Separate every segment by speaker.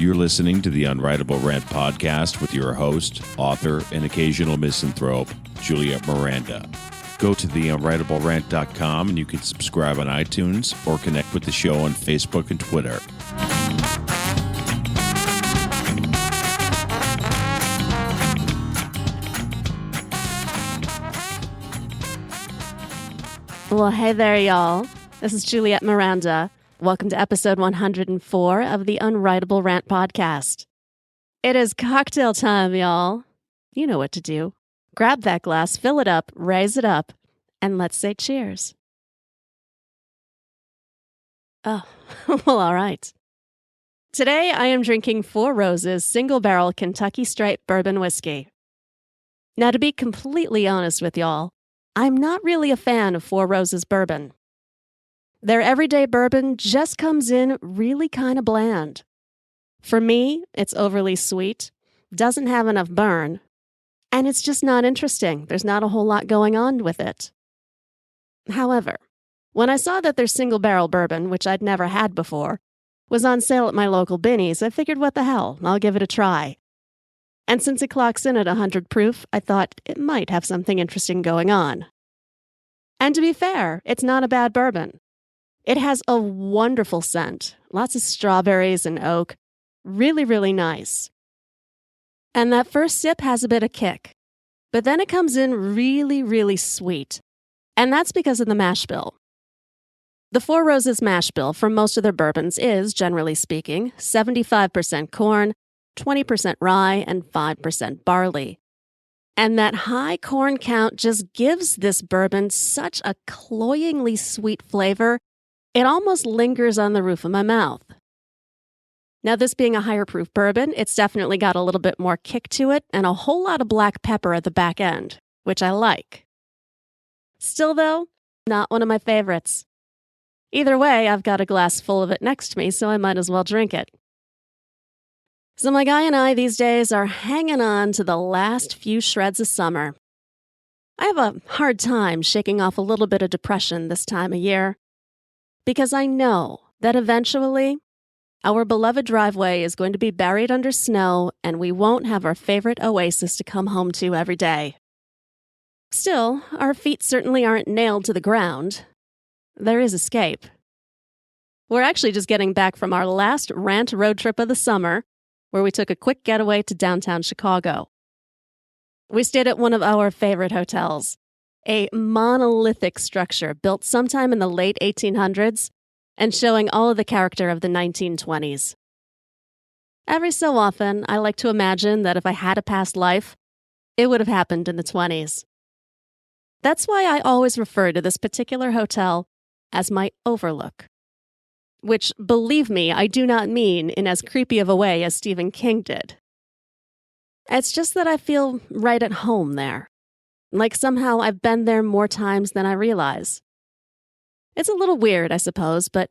Speaker 1: You're listening to the Unwritable Rant podcast with your host, author, and occasional misanthrope, Juliette Miranda. Go to theunwritablerant.com and you can subscribe on iTunes or connect with the show on Facebook and Twitter.
Speaker 2: Well, hey there, y'all. This is Juliette Miranda. Welcome to episode 104 of the Unwritable Rant podcast. It is cocktail time, y'all. You know what to do. Grab that glass, fill it up, raise it up, and let's say cheers. Oh, well, all right. Today, I am drinking Four Roses Single Barrel Kentucky Straight Bourbon Whiskey. Now, to be completely honest with y'all, I'm not really a fan of Four Roses bourbon. Their everyday bourbon just comes in really kind of bland. For me, it's overly sweet, doesn't have enough burn, and it's just not interesting. There's not a whole lot going on with it. However, when I saw that their single barrel bourbon, which I'd never had before, was on sale at my local Binny's, I figured, what the hell, I'll give it a try. And since it clocks in at 100 proof, I thought it might have something interesting going on. And to be fair, it's not a bad bourbon. It has a wonderful scent, lots of strawberries and oak, really, really nice. And that first sip has a bit of kick, but then it comes in really, really sweet. And that's because of the mash bill. The Four Roses mash bill for most of their bourbons is, generally speaking, 75% corn, 20% rye, and 5% barley. And that high corn count just gives this bourbon such a cloyingly sweet flavor, it almost lingers on the roof of my mouth. Now, this being a higher proof bourbon, it's definitely got a little bit more kick to it and a whole lot of black pepper at the back end, which I like. Still, though, not one of my favorites. Either way, I've got a glass full of it next to me, so I might as well drink it. So my guy and I these days are hanging on to the last few shreds of summer. I have a hard time shaking off a little bit of depression this time of year, because I know that eventually our beloved driveway is going to be buried under snow and we won't have our favorite oasis to come home to every day. Still, our feet certainly aren't nailed to the ground. There is escape. We're actually just getting back from our last rant road trip of the summer, where we took a quick getaway to downtown Chicago. We stayed at one of our favorite hotels, a monolithic structure built sometime in the late 1800s and showing all of the character of the 1920s. Every so often, I like to imagine that if I had a past life, it would have happened in the 20s. That's why I always refer to this particular hotel as my Overlook. Which, believe me, I do not mean in as creepy of a way as Stephen King did. It's just that I feel right at home there. Like somehow I've been there more times than I realize. It's a little weird, I suppose, but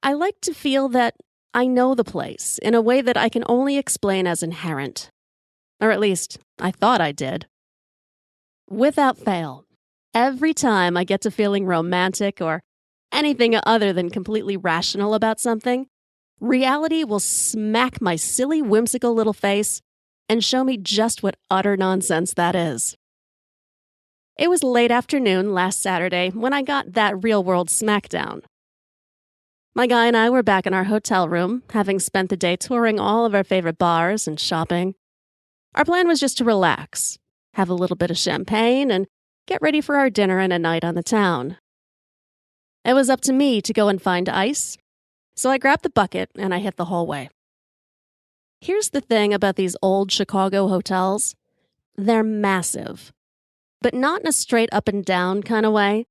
Speaker 2: I like to feel that I know the place in a way that I can only explain as inherent. Or at least, I thought I did. Without fail, every time I get to feeling romantic or anything other than completely rational about something, reality will smack my silly, whimsical little face and show me just what utter nonsense that is. It was late afternoon last Saturday when I got that real-world smackdown. My guy and I were back in our hotel room, having spent the day touring all of our favorite bars and shopping. Our plan was just to relax, have a little bit of champagne, and get ready for our dinner and a night on the town. It was up to me to go and find ice, so I grabbed the bucket and I hit the hallway. Here's the thing about these old Chicago hotels. They're massive. But not in a straight up and down kind of way.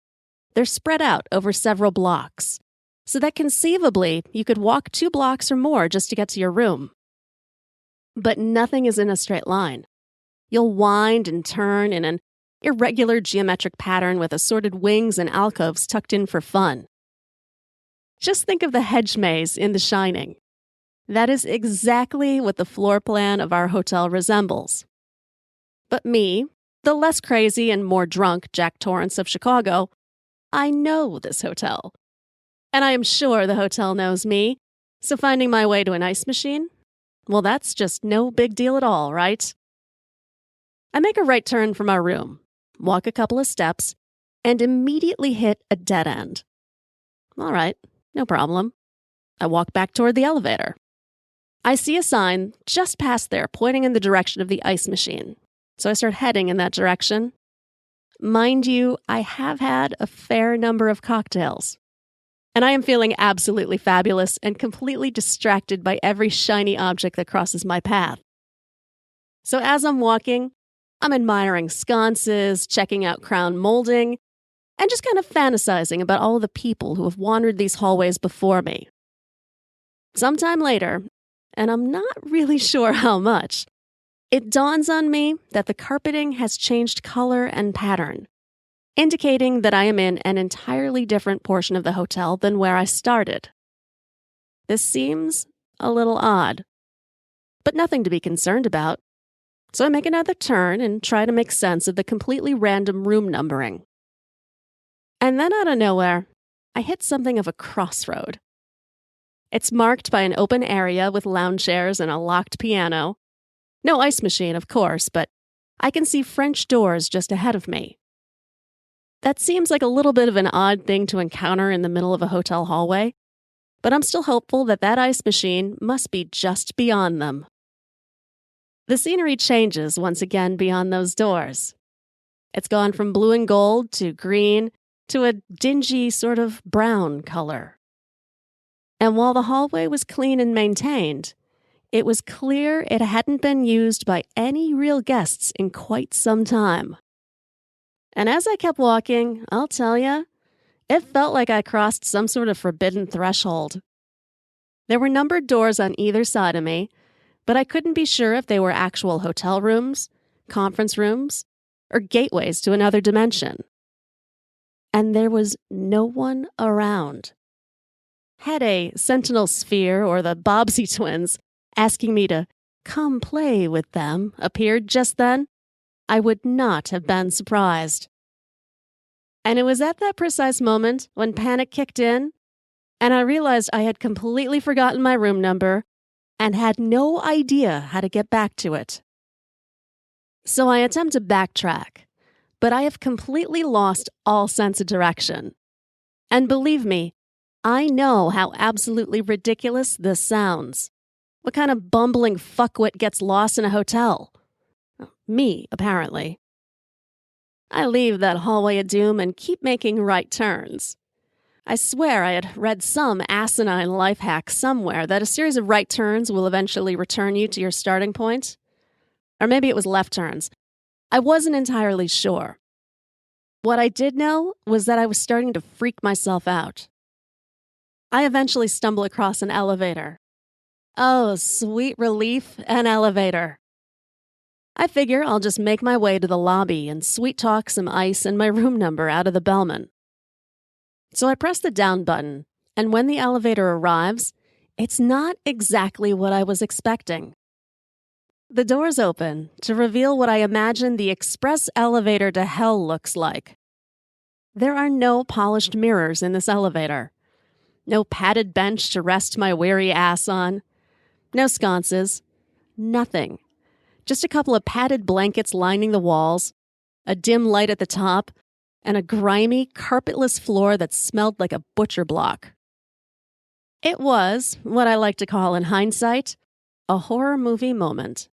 Speaker 2: They're spread out over several blocks, so that conceivably you could walk 2 blocks or more just to get to your room. But nothing is in a straight line. You'll wind and turn in an irregular geometric pattern with assorted wings and alcoves tucked in for fun. Just think of the hedge maze in The Shining. That is exactly what the floor plan of our hotel resembles. But me, the less crazy and more drunk Jack Torrance of Chicago, I know this hotel. And I am sure the hotel knows me, so finding my way to an ice machine Well, that's just no big deal at all, right? I make a right turn from our room, walk a couple of steps, and immediately hit a dead end. All right, no problem. I walk back toward the elevator. I see a sign just past there pointing in the direction of the ice machine, so I start heading in that direction. Mind you, I have had a fair number of cocktails, and I am feeling absolutely fabulous and completely distracted by every shiny object that crosses my path. So as I'm walking, I'm admiring sconces, checking out crown molding, and just kind of fantasizing about all of the people who have wandered these hallways before me. Sometime later, and I'm not really sure how much, it dawns on me that the carpeting has changed color and pattern, indicating that I am in an entirely different portion of the hotel than where I started. This seems a little odd, but nothing to be concerned about. So I make another turn and try to make sense of the completely random room numbering. And then out of nowhere, I hit something of a crossroad. It's marked by an open area with lounge chairs and a locked piano. No ice machine, of course, but I can see French doors just ahead of me. That seems like a little bit of an odd thing to encounter in the middle of a hotel hallway, but I'm still hopeful that that ice machine must be just beyond them. The scenery changes once again beyond those doors. It's gone from blue and gold to green to a dingy sort of brown color. And while the hallway was clean and maintained, it was clear it hadn't been used by any real guests in quite some time. And as I kept walking, I'll tell you, it felt like I crossed some sort of forbidden threshold. There were numbered doors on either side of me, but I couldn't be sure if they were actual hotel rooms, conference rooms, or gateways to another dimension. And there was no one around. Had a Sentinel Sphere or the Bobbsey twins asking me to come play with them appeared just then, I would not have been surprised. And it was at that precise moment when panic kicked in, and I realized I had completely forgotten my room number and had no idea how to get back to it. So I attempt to backtrack, but I have completely lost all sense of direction. And believe me, I know how absolutely ridiculous this sounds. What kind of bumbling fuckwit gets lost in a hotel? Me, apparently. I leave that hallway of doom and keep making right turns. I swear I had read some asinine life hack somewhere that a series of right turns will eventually return you to your starting point. Or maybe it was left turns. I wasn't entirely sure. What I did know was that I was starting to freak myself out. I eventually stumble across an elevator. Oh, sweet relief, an elevator. I figure I'll just make my way to the lobby and sweet talk some ice and my room number out of the bellman. So I press the down button, and when the elevator arrives, it's not exactly what I was expecting. The doors open to reveal what I imagine the express elevator to hell looks like. There are no polished mirrors in this elevator. No padded bench to rest my weary ass on. No sconces. Nothing. Just a couple of padded blankets lining the walls, a dim light at the top, and a grimy, carpetless floor that smelled like a butcher block. It was, what I like to call in hindsight, a horror movie moment.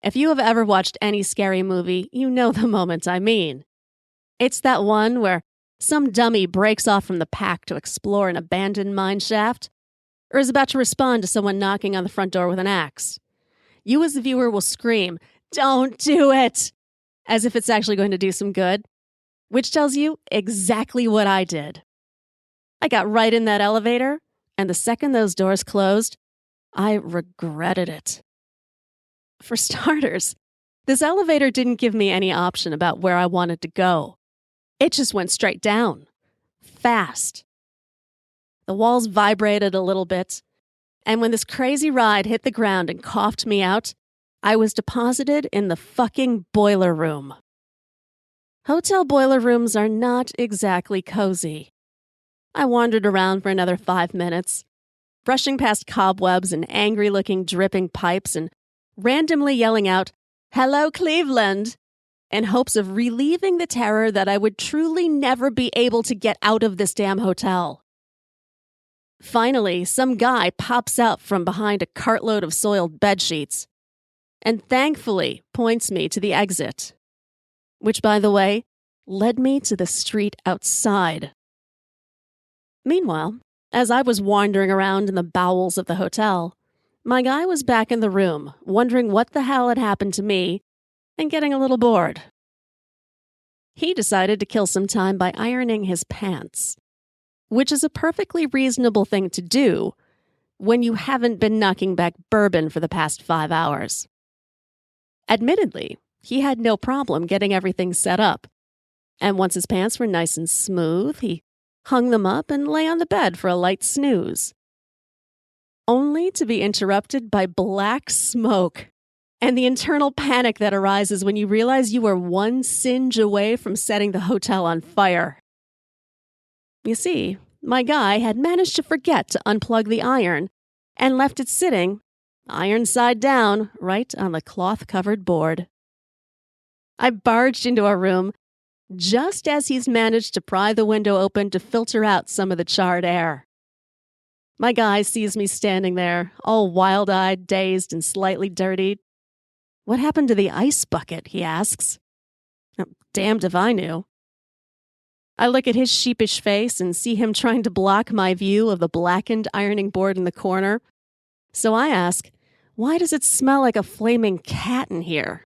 Speaker 2: If you have ever watched any scary movie, you know the moment I mean. It's that one where some dummy breaks off from the pack to explore an abandoned mine shaft, or is about to respond to someone knocking on the front door with an axe. You as the viewer will scream, "Don't do it!" as if it's actually going to do some good, which tells you exactly what I did. I got right in that elevator, and the second those doors closed, I regretted it. For starters, this elevator didn't give me any option about where I wanted to go. It just went straight down. Fast. The walls vibrated a little bit, and when this crazy ride hit the ground and coughed me out, I was deposited in the fucking boiler room. Hotel boiler rooms are not exactly cozy. I wandered around for another 5 minutes, brushing past cobwebs and angry-looking dripping pipes and randomly yelling out, "Hello, Cleveland," in hopes of relieving the terror that I would truly never be able to get out of this damn hotel. Finally, some guy pops out from behind a cartload of soiled bedsheets and thankfully points me to the exit, which, by the way, led me to the street outside. Meanwhile, as I was wandering around in the bowels of the hotel, my guy was back in the room, wondering what the hell had happened to me and getting a little bored. He decided to kill some time by ironing his pants, which is a perfectly reasonable thing to do when you haven't been knocking back bourbon for the past 5 hours. Admittedly, he had no problem getting everything set up, and once his pants were nice and smooth, he hung them up and lay on the bed for a light snooze, only to be interrupted by black smoke and the internal panic that arises when you realize you are one singe away from setting the hotel on fire. You see, my guy had managed to forget to unplug the iron and left it sitting, iron side down, right on the cloth-covered board. I barged into our room just as he's managed to pry the window open to filter out some of the charred air. My guy sees me standing there, all wild-eyed, dazed, and slightly dirty. "What happened to the ice bucket?" he asks. Damned if I knew. I look at his sheepish face and see him trying to block my view of the blackened ironing board in the corner. So I ask, "Why does it smell like a flaming cat in here?"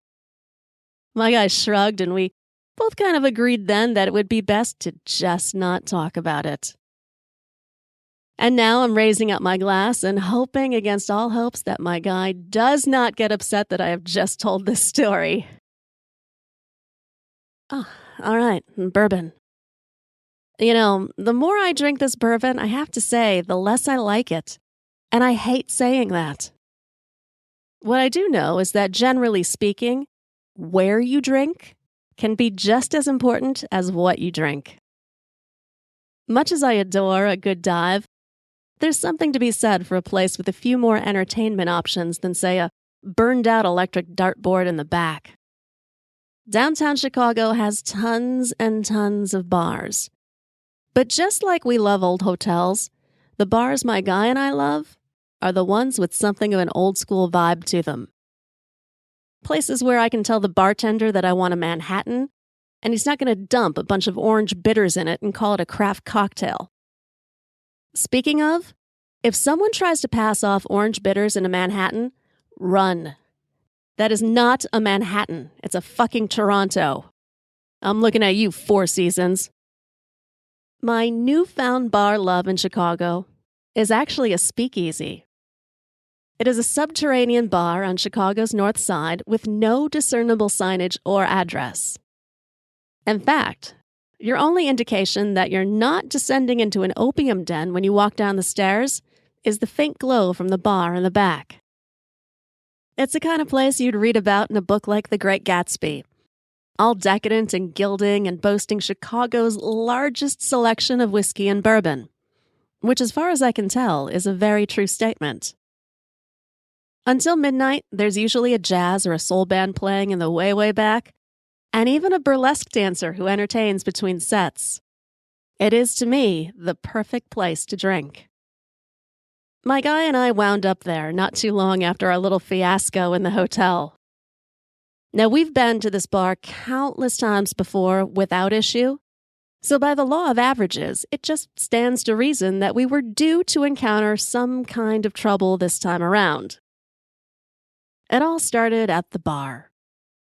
Speaker 2: My guy shrugged, and we both kind of agreed then that it would be best to just not talk about it. And now I'm raising up my glass and hoping against all hopes that my guy does not get upset that I have just told this story. Oh, all right, bourbon. You know, the more I drink this bourbon, I have to say, the less I like it. And I hate saying that. What I do know is that generally speaking, where you drink can be just as important as what you drink. Much as I adore a good dive, there's something to be said for a place with a few more entertainment options than, say, a burned-out electric dartboard in the back. Downtown Chicago has tons and tons of bars. But just like we love old hotels, the bars my guy and I love are the ones with something of an old-school vibe to them. Places where I can tell the bartender that I want a Manhattan, and he's not going to dump a bunch of orange bitters in it and call it a craft cocktail. Speaking of, if someone tries to pass off orange bitters in a Manhattan, run. That is not a Manhattan. It's a fucking Toronto. I'm looking at you, Four Seasons. My newfound bar love in Chicago is actually a speakeasy. It is a subterranean bar on Chicago's north side with no discernible signage or address. In fact, your only indication that you're not descending into an opium den when you walk down the stairs is the faint glow from the bar in the back. It's the kind of place you'd read about in a book like The Great Gatsby, all decadent and gilding and boasting Chicago's largest selection of whiskey and bourbon, which, as far as I can tell, is a very true statement. Until midnight, there's usually a jazz or a soul band playing in the way, way back, and even a burlesque dancer who entertains between sets. It is, to me, the perfect place to drink. My guy and I wound up there not too long after our little fiasco in the hotel. Now, we've been to this bar countless times before without issue, so by the law of averages, it just stands to reason that we were due to encounter some kind of trouble this time around. It all started at the bar,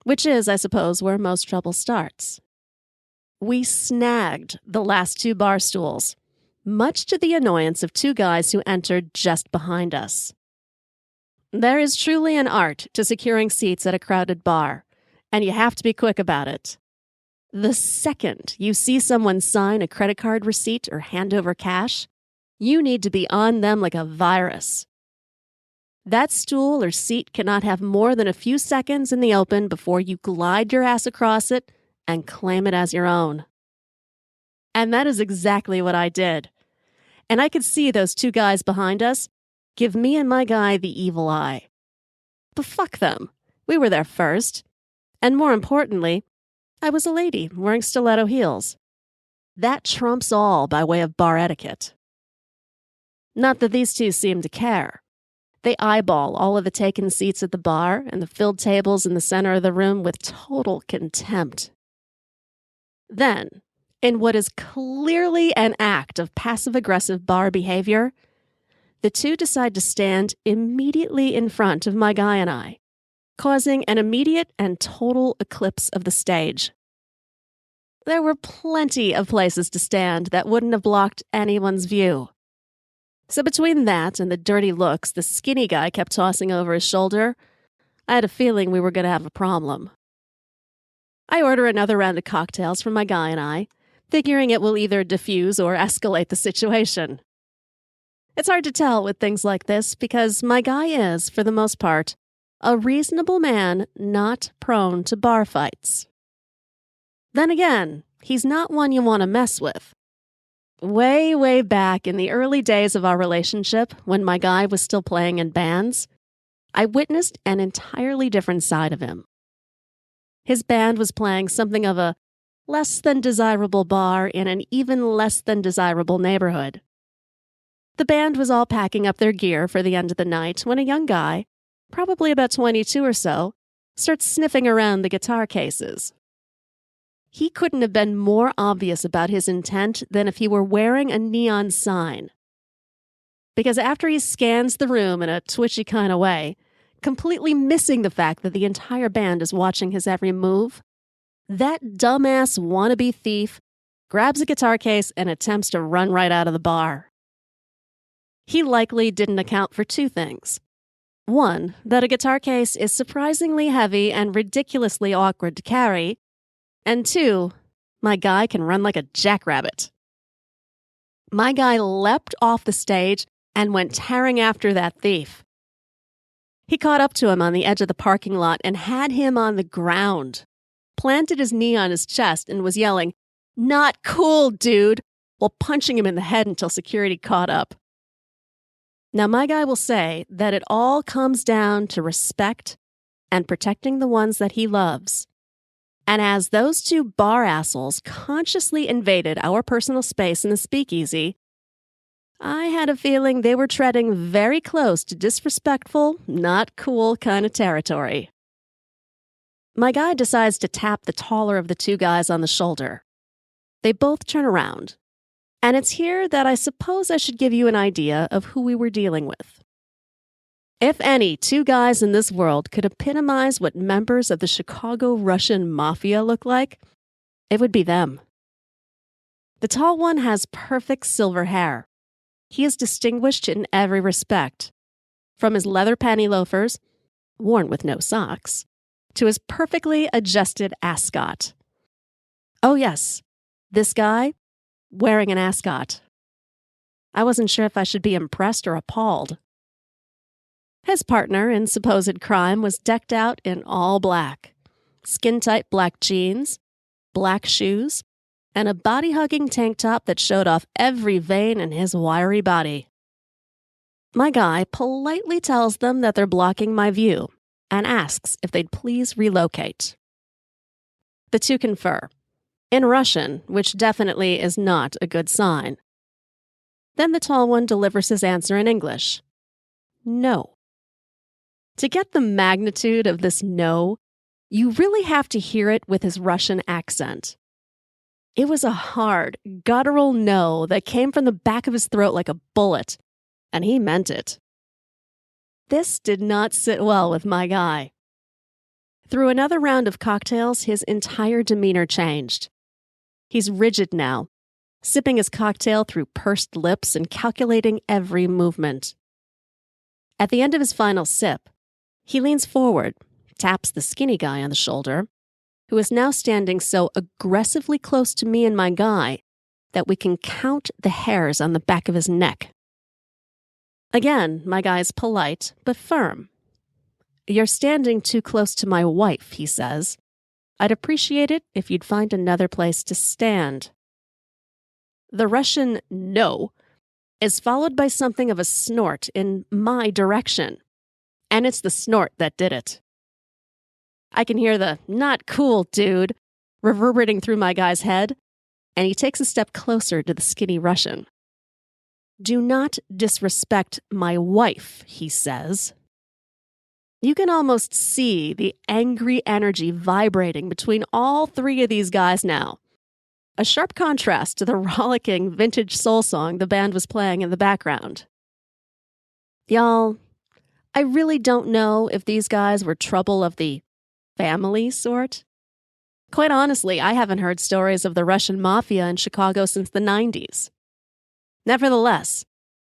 Speaker 2: which is, I suppose, where most trouble starts. We snagged the last 2 bar stools, much to the annoyance of 2 guys who entered just behind us. There is truly an art to securing seats at a crowded bar, and you have to be quick about it. The second you see someone sign a credit card receipt or hand over cash, you need to be on them like a virus. That stool or seat cannot have more than a few seconds in the open before you glide your ass across it and claim it as your own. And that is exactly what I did. And I could see those 2 guys behind us give me and my guy the evil eye. But fuck them. We were there first. And more importantly, I was a lady wearing stiletto heels. That trumps all by way of bar etiquette. Not that these two seemed to care. They eyeball all of the taken seats at the bar and the filled tables in the center of the room with total contempt. Then, in what is clearly an act of passive-aggressive bar behavior, the two decide to stand immediately in front of my guy and I, causing an immediate and total eclipse of the stage. There were plenty of places to stand that wouldn't have blocked anyone's view. So between that and the dirty looks the skinny guy kept tossing over his shoulder, I had a feeling we were going to have a problem. I order another round of cocktails for my guy and I, figuring it will either diffuse or escalate the situation. It's hard to tell with things like this because my guy is, for the most part, a reasonable man not prone to bar fights. Then again, he's not one you want to mess with. Way back in the early days of our relationship, when my guy was still playing in bands, I witnessed an entirely different side of him. His band was playing something of a less than desirable bar in an even less than desirable neighborhood. The band was all packing up their gear for the end of the night when a young guy, probably about 22 or so, starts sniffing around the guitar cases. He couldn't have been more obvious about his intent than if he were wearing a neon sign. Because after he scans the room in a twitchy kind of way, completely missing the fact that the entire band is watching his every move, that dumbass wannabe thief grabs a guitar case and attempts to run right out of the bar. He likely didn't account for two things. One, that a guitar case is surprisingly heavy and ridiculously awkward to carry, and two, my guy can run like a jackrabbit. My guy leapt off the stage and went tearing after that thief. He caught up to him on the edge of the parking lot and had him on the ground, planted his knee on his chest and was yelling, "Not cool, dude," while punching him in the head until security caught up. Now, my guy will say that it all comes down to respect and protecting the ones that he loves. And as those two bar assholes consciously invaded our personal space in the speakeasy, I had a feeling they were treading very close to disrespectful, not cool kind of territory. My guy decides to tap the taller of the two guys on the shoulder. They both turn around. And it's here that I suppose I should give you an idea of who we were dealing with. If any two guys in this world could epitomize what members of the Chicago Russian mafia look like, it would be them. The tall one has perfect silver hair. He is distinguished in every respect, from his leather penny loafers, worn with no socks, to his perfectly adjusted ascot. Oh yes, this guy, wearing an ascot. I wasn't sure if I should be impressed or appalled. His partner in supposed crime was decked out in all black, skin-tight black jeans, black shoes, and a body-hugging tank top that showed off every vein in his wiry body. My guy politely tells them that they're blocking my view and asks if they'd please relocate. The two confer, in Russian, which definitely is not a good sign. Then the tall one delivers his answer in English. No. To get the magnitude of this no, you really have to hear it with his Russian accent. It was a hard, guttural no that came from the back of his throat like a bullet, and he meant it. This did not sit well with my guy. Through another round of cocktails, his entire demeanor changed. He's rigid now, sipping his cocktail through pursed lips and calculating every movement. At the end of his final sip, he leans forward, taps the skinny guy on the shoulder, who is now standing so aggressively close to me and my guy that we can count the hairs on the back of his neck. Again, my guy's polite but firm. "You're standing too close to my wife," he says. "I'd appreciate it if you'd find another place to stand." The Russian no is followed by something of a snort in my direction. And it's the snort that did it. I can hear the "not cool, dude" reverberating through my guy's head, and he takes a step closer to the skinny Russian. "Do not disrespect my wife," he says. You can almost see the angry energy vibrating between all three of these guys now. A sharp contrast to the rollicking vintage soul song the band was playing in the background. Y'all, I really don't know if these guys were trouble of the family sort. Quite honestly, I haven't heard stories of the Russian mafia in Chicago since the 90s. Nevertheless,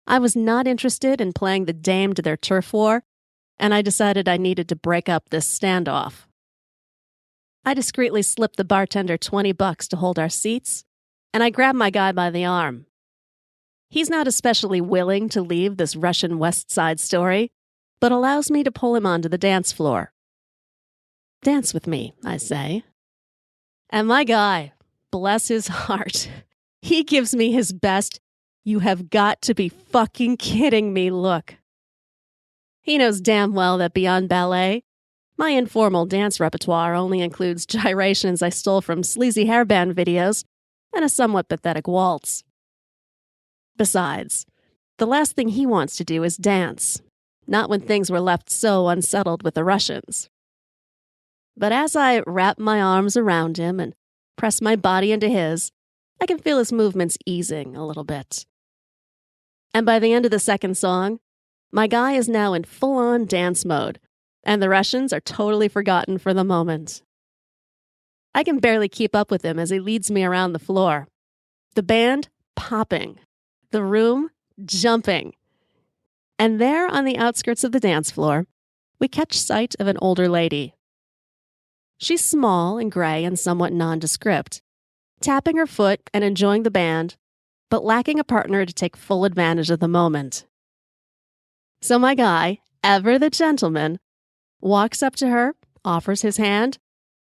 Speaker 2: I was not interested in playing the dame to their turf war, and I decided I needed to break up this standoff. I discreetly slipped the bartender $20 to hold our seats, and I grabbed my guy by the arm. He's not especially willing to leave this Russian West Side story, but allows me to pull him onto the dance floor. "Dance with me," I say. And my guy, bless his heart, he gives me his best "you have got to be fucking kidding me" look. He knows damn well that beyond ballet, my informal dance repertoire only includes gyrations I stole from sleazy hairband videos and a somewhat pathetic waltz. Besides, the last thing he wants to do is dance, not when things were left so unsettled with the Russians. But as I wrap my arms around him and press my body into his, I can feel his movements easing a little bit. And by the end of the second song, my guy is now in full-on dance mode, and the Russians are totally forgotten for the moment. I can barely keep up with him as he leads me around the floor. The band popping, the room jumping. And there on the outskirts of the dance floor, we catch sight of an older lady. She's small and gray and somewhat nondescript, tapping her foot and enjoying the band, but lacking a partner to take full advantage of the moment. So my guy, ever the gentleman, walks up to her, offers his hand,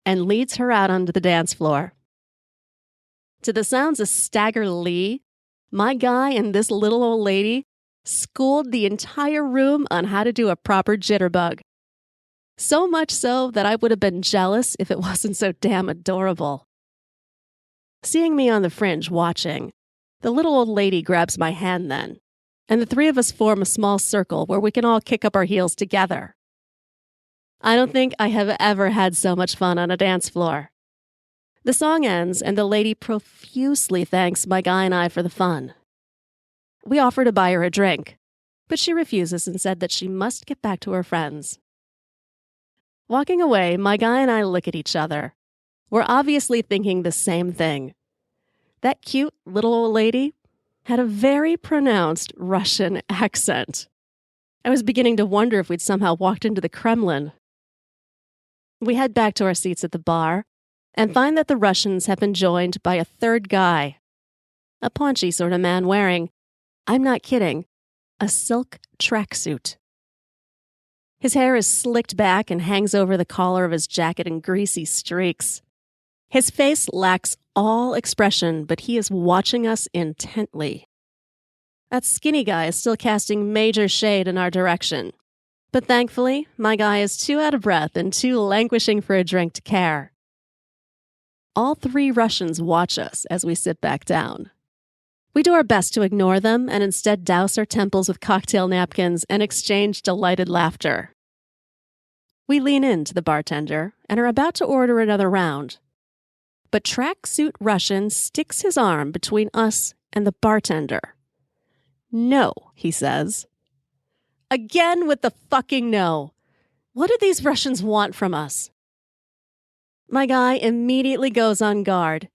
Speaker 2: and leads her out onto the dance floor. To the sounds of Stagger Lee, my guy and this little old lady schooled the entire room on how to do a proper jitterbug. So much so that I would have been jealous if it wasn't so damn adorable. Seeing me on the fringe watching, the little old lady grabs my hand then, and the three of us form a small circle where we can all kick up our heels together. I don't think I have ever had so much fun on a dance floor. The song ends, and the lady profusely thanks my guy and I for the fun. We offer to buy her a drink, but she refuses and said that she must get back to her friends. Walking away, my guy and I look at each other. We're obviously thinking the same thing. That cute little old lady had a very pronounced Russian accent. I was beginning to wonder if we'd somehow walked into the Kremlin. We head back to our seats at the bar and find that the Russians have been joined by a third guy, a paunchy sort of man wearing, I'm not kidding, a silk tracksuit. His hair is slicked back and hangs over the collar of his jacket in greasy streaks. His face lacks all expression, but he is watching us intently. That skinny guy is still casting major shade in our direction. But thankfully, my guy is too out of breath and too languishing for a drink to care. All three Russians watch us as we sit back down. We do our best to ignore them and instead douse our temples with cocktail napkins and exchange delighted laughter. We lean in to the bartender and are about to order another round. But tracksuit Russian sticks his arm between us and the bartender. No, he says. Again with the fucking no. What do these Russians want from us? My guy immediately goes on guard,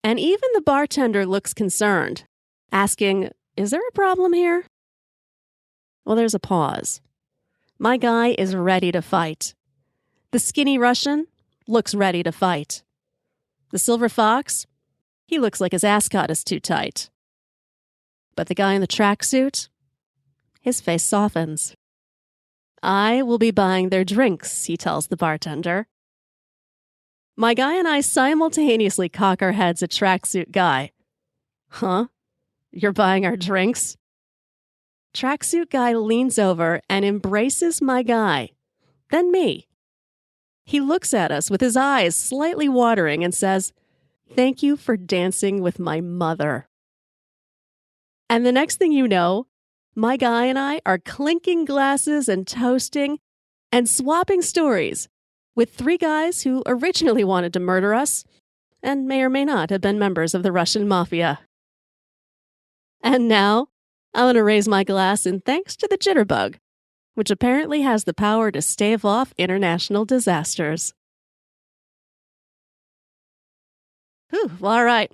Speaker 2: and even the bartender looks concerned, asking, is there a problem here? Well, there's a pause. My guy is ready to fight. The skinny Russian looks ready to fight. The silver fox, he looks like his ascot is too tight. But the guy in the tracksuit, his face softens. I will be buying their drinks, he tells the bartender. My guy and I simultaneously cock our heads at tracksuit guy. Huh? You're buying our drinks? Tracksuit guy leans over and embraces my guy, then me. He looks at us with his eyes slightly watering and says, "Thank you for dancing with my mother." And the next thing you know, my guy and I are clinking glasses and toasting and swapping stories with three guys who originally wanted to murder us and may or may not have been members of the Russian mafia. And now, I want to raise my glass in thanks to the jitterbug, which apparently has the power to stave off international disasters. Whew, well, all right.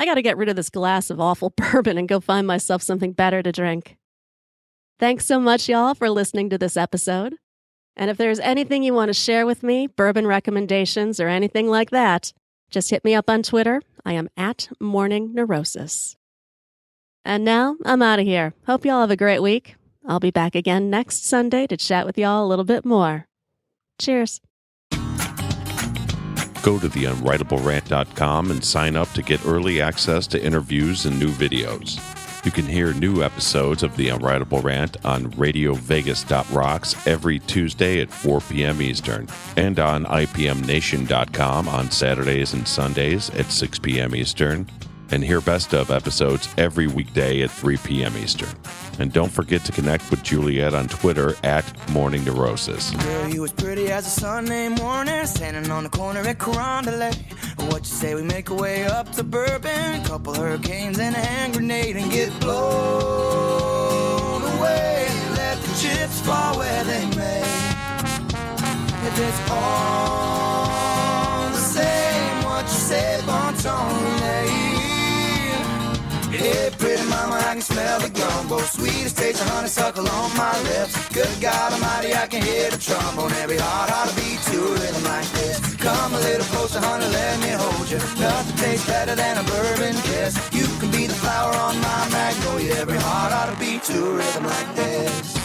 Speaker 2: I got to get rid of this glass of awful bourbon and go find myself something better to drink. Thanks so much, y'all, for listening to this episode. And if there's anything you want to share with me, bourbon recommendations or anything like that, just hit me up on Twitter. I am at Morning Neurosis. And now I'm out of here. Hope y'all have a great week. I'll be back again next Sunday to chat with y'all a little bit more. Cheers.
Speaker 1: Go to theunwritablерant.com and sign up to get early access to interviews and new videos. You can hear new episodes of The Unwritable Rant on radiovegas.rocks every Tuesday at 4 p.m. Eastern and on IPMNation.com on Saturdays and Sundays at 6 p.m. Eastern, and hear best of episodes every weekday at 3 p.m. Eastern. And don't forget to connect with Juliette on Twitter at Morning Neurosis.
Speaker 3: Girl, you was pretty as a Sunday morning, standing on the corner at Carondelet. What you say we make our way up to Bourbon, a couple hurricanes and a hand grenade, and get blown away. Let the chips fall where they may. If it's all the same, what you say, bon ton, hey, pretty mama, I can smell the gumbo. Sweetest taste of honeysuckle on my lips. Good God Almighty, I can hear the trombone. Every heart ought to beat to a rhythm like this. Come a little closer, honey, let me hold you. Nothing tastes better than a bourbon kiss. You can be the flower on my magnolia. Every heart ought to beat to a rhythm like this.